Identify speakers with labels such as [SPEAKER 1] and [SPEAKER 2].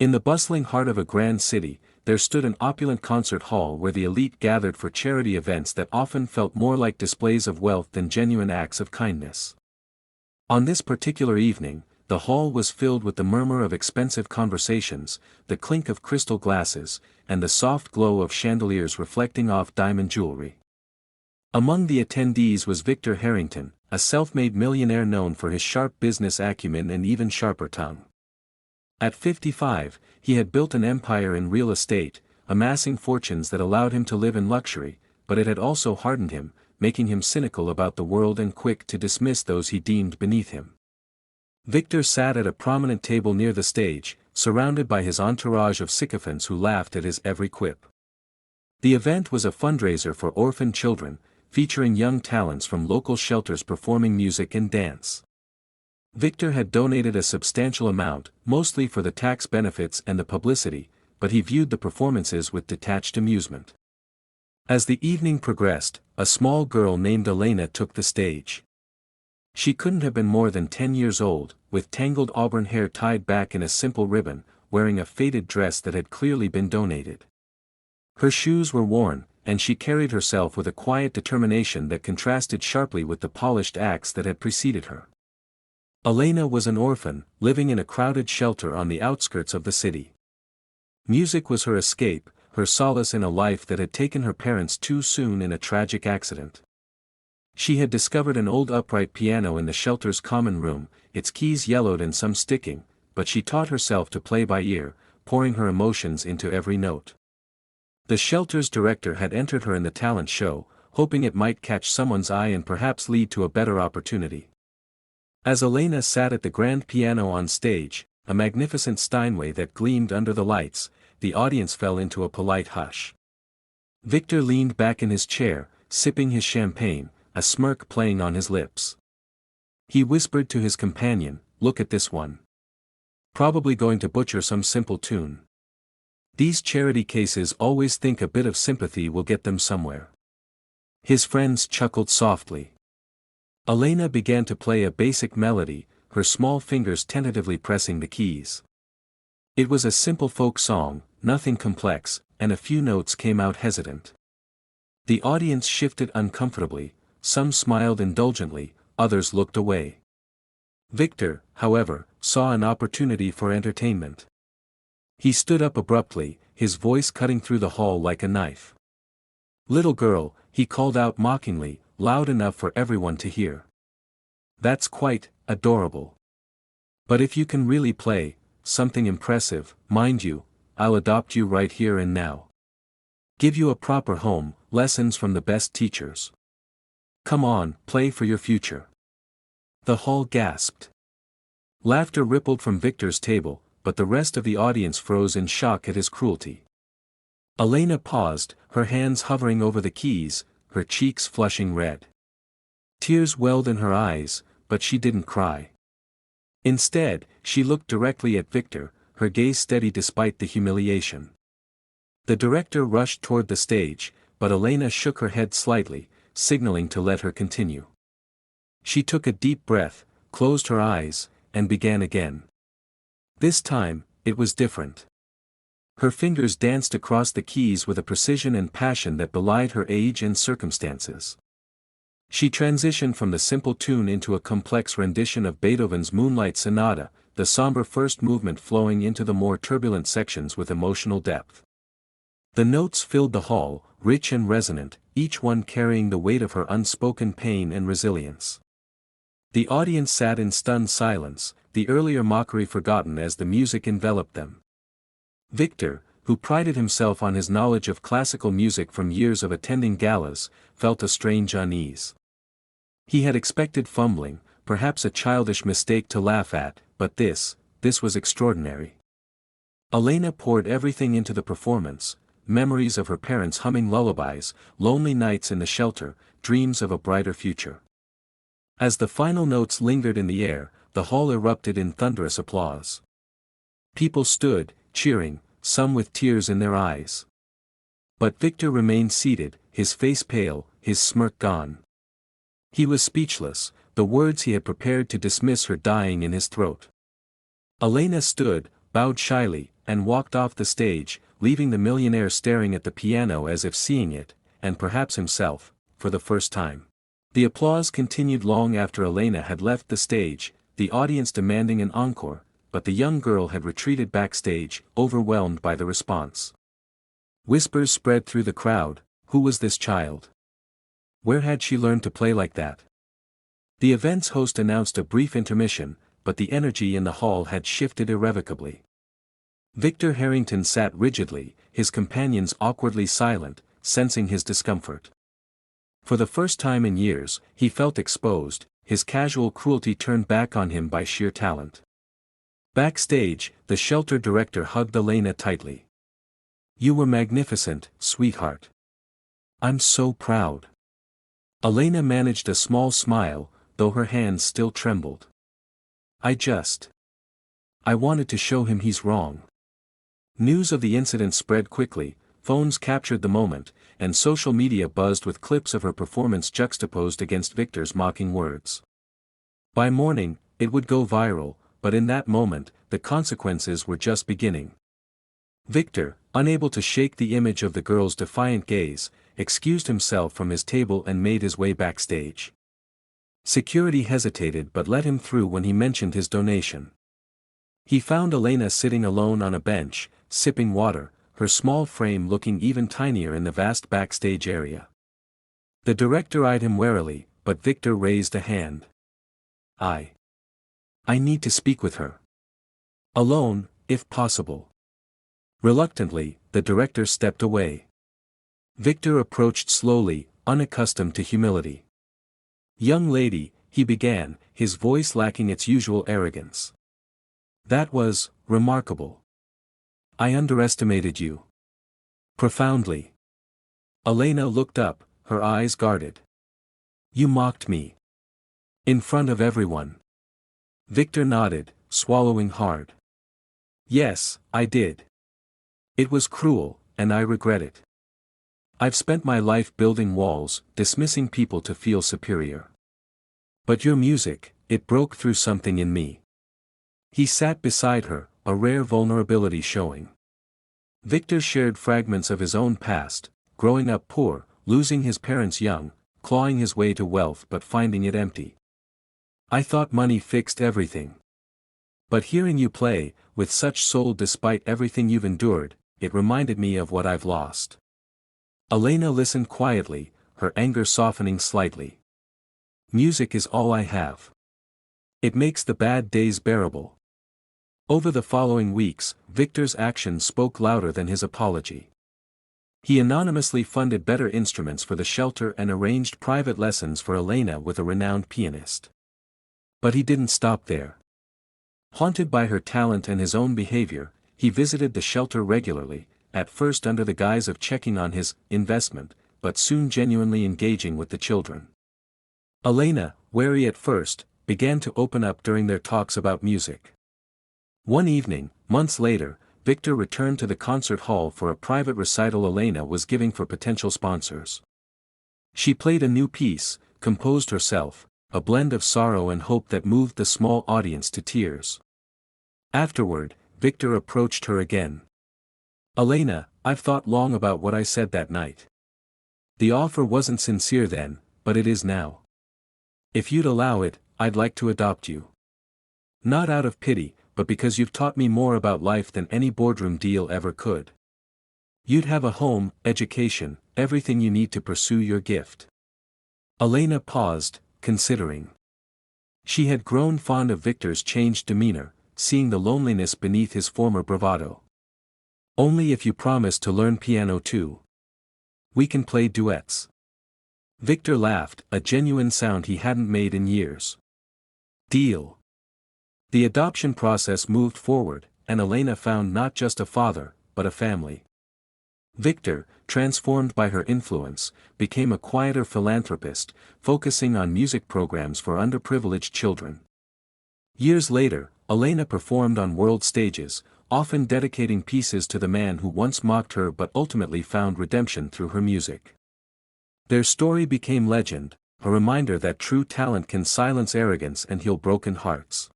[SPEAKER 1] In the bustling heart of a grand city, there stood an opulent concert hall where the elite gathered for charity events that often felt more like displays of wealth than genuine acts of kindness. On this particular evening, the hall was filled with the murmur of expensive conversations, the clink of crystal glasses, and the soft glow of chandeliers reflecting off diamond jewelry. Among the attendees was Victor Harrington, a self-made millionaire known for his sharp business acumen and even sharper tongue. At 55, he had built an empire in real estate, amassing fortunes that allowed him to live in luxury, but it had also hardened him, making him cynical about the world and quick to dismiss those he deemed beneath him. Victor sat at a prominent table near the stage, surrounded by his entourage of sycophants who laughed at his every quip. The event was a fundraiser for orphan children, featuring young talents from local shelters performing music and dance. Victor had donated a substantial amount, mostly for the tax benefits and the publicity, but he viewed the performances with detached amusement. As the evening progressed, a small girl named Elena took the stage. She couldn't have been more than 10 years old, with tangled auburn hair tied back in a simple ribbon, wearing a faded dress that had clearly been donated. Her shoes were worn, and she carried herself with a quiet determination that contrasted sharply with the polished acts that had preceded her. Elena was an orphan, living in a crowded shelter on the outskirts of the city. Music was her escape, her solace in a life that had taken her parents too soon in a tragic accident. She had discovered an old upright piano in the shelter's common room, its keys yellowed and some sticking, but she taught herself to play by ear, pouring her emotions into every note. The shelter's director had entered her in the talent show, hoping it might catch someone's eye and perhaps lead to a better opportunity. As Elena sat at the grand piano on stage, a magnificent Steinway that gleamed under the lights, the audience fell into a polite hush. Victor leaned back in his chair, sipping his champagne, a smirk playing on his lips. He whispered to his companion, "Look at this one. Probably going to butcher some simple tune. These charity cases always think a bit of sympathy will get them somewhere." His friends chuckled softly. Elena began to play a basic melody, her small fingers tentatively pressing the keys. It was a simple folk song, nothing complex, and a few notes came out hesitant. The audience shifted uncomfortably, some smiled indulgently, others looked away. Victor, however, saw an opportunity for entertainment. He stood up abruptly, his voice cutting through the hall like a knife. "Little girl," he called out mockingly, loud enough for everyone to hear. "That's quite adorable. But if you can really play something impressive, mind you, I'll adopt you right here and now. Give you a proper home, lessons from the best teachers. Come on, play for your future." The hall gasped. Laughter rippled from Victor's table, but the rest of the audience froze in shock at his cruelty. Elena paused, her hands hovering over the keys, her cheeks flushing red. Tears welled in her eyes, but she didn't cry. Instead, she looked directly at Victor, her gaze steady despite the humiliation. The director rushed toward the stage, but Elena shook her head slightly, signaling to let her continue. She took a deep breath, closed her eyes, and began again. This time, it was different. Her fingers danced across the keys with a precision and passion that belied her age and circumstances. She transitioned from the simple tune into a complex rendition of Beethoven's Moonlight Sonata, the somber first movement flowing into the more turbulent sections with emotional depth. The notes filled the hall, rich and resonant, each one carrying the weight of her unspoken pain and resilience. The audience sat in stunned silence, the earlier mockery forgotten as the music enveloped them. Victor, who prided himself on his knowledge of classical music from years of attending galas, felt a strange unease. He had expected fumbling, perhaps a childish mistake to laugh at, but this was extraordinary. Elena poured everything into the performance, memories of her parents humming lullabies, lonely nights in the shelter, dreams of a brighter future. As the final notes lingered in the air, the hall erupted in thunderous applause. People stood, cheering, some with tears in their eyes. But Victor remained seated, his face pale, his smirk gone. He was speechless, the words he had prepared to dismiss her dying in his throat. Elena stood, bowed shyly, and walked off the stage, leaving the millionaire staring at the piano as if seeing it, and perhaps himself, for the first time. The applause continued long after Elena had left the stage, the audience demanding an encore, but the young girl had retreated backstage, overwhelmed by the response. Whispers spread through the crowd. Who was this child? Where had she learned to play like that? The event's host announced a brief intermission, but the energy in the hall had shifted irrevocably. Victor Harrington sat rigidly, his companions awkwardly silent, sensing his discomfort. For the first time in years, he felt exposed, his casual cruelty turned back on him by sheer talent. Backstage, the shelter director hugged Elena tightly. "You were magnificent, sweetheart. I'm so proud." Elena managed a small smile, though her hands still trembled. I wanted to show him he's wrong." News of the incident spread quickly, phones captured the moment, and social media buzzed with clips of her performance juxtaposed against Victor's mocking words. By morning, it would go viral, but in that moment, the consequences were just beginning. Victor, unable to shake the image of the girl's defiant gaze, excused himself from his table and made his way backstage. Security hesitated but let him through when he mentioned his donation. He found Elena sitting alone on a bench, sipping water, her small frame looking even tinier in the vast backstage area. The director eyed him warily, but Victor raised a hand. I need to speak with her. Alone, if possible." Reluctantly, the director stepped away. Victor approached slowly, unaccustomed to humility. "Young lady," he began, his voice lacking its usual arrogance. "That was remarkable. I underestimated you. Profoundly." Elena looked up, her eyes guarded. "You mocked me. In front of everyone." Victor nodded, swallowing hard. "Yes, I did. It was cruel, and I regret it. I've spent my life building walls, dismissing people to feel superior. But your music, it broke through something in me." He sat beside her, a rare vulnerability showing. Victor shared fragments of his own past, growing up poor, losing his parents young, clawing his way to wealth but finding it empty. "I thought money fixed everything. But hearing you play, with such soul despite everything you've endured, it reminded me of what I've lost." Elena listened quietly, her anger softening slightly. "Music is all I have. It makes the bad days bearable." Over the following weeks, Victor's actions spoke louder than his apology. He anonymously funded better instruments for the shelter and arranged private lessons for Elena with a renowned pianist. But he didn't stop there. Haunted by her talent and his own behavior, he visited the shelter regularly, at first under the guise of checking on his investment, but soon genuinely engaging with the children. Elena, wary at first, began to open up during their talks about music. One evening, months later, Victor returned to the concert hall for a private recital Elena was giving for potential sponsors. She played a new piece, composed herself, a blend of sorrow and hope that moved the small audience to tears. Afterward, Victor approached her again. "Elena, I've thought long about what I said that night. The offer wasn't sincere then, but it is now. If you'd allow it, I'd like to adopt you. Not out of pity, but because you've taught me more about life than any boardroom deal ever could. You'd have a home, education, everything you need to pursue your gift." Elena paused, considering. She had grown fond of Victor's changed demeanor, seeing the loneliness beneath his former bravado. "Only if you promise to learn piano too. We can play duets." Victor laughed, a genuine sound he hadn't made in years. "Deal." The adoption process moved forward, and Elena found not just a father, but a family. Victor, transformed by her influence, became a quieter philanthropist, focusing on music programs for underprivileged children. Years later, Elena performed on world stages, often dedicating pieces to the man who once mocked her but ultimately found redemption through her music. Their story became legend, a reminder that true talent can silence arrogance and heal broken hearts.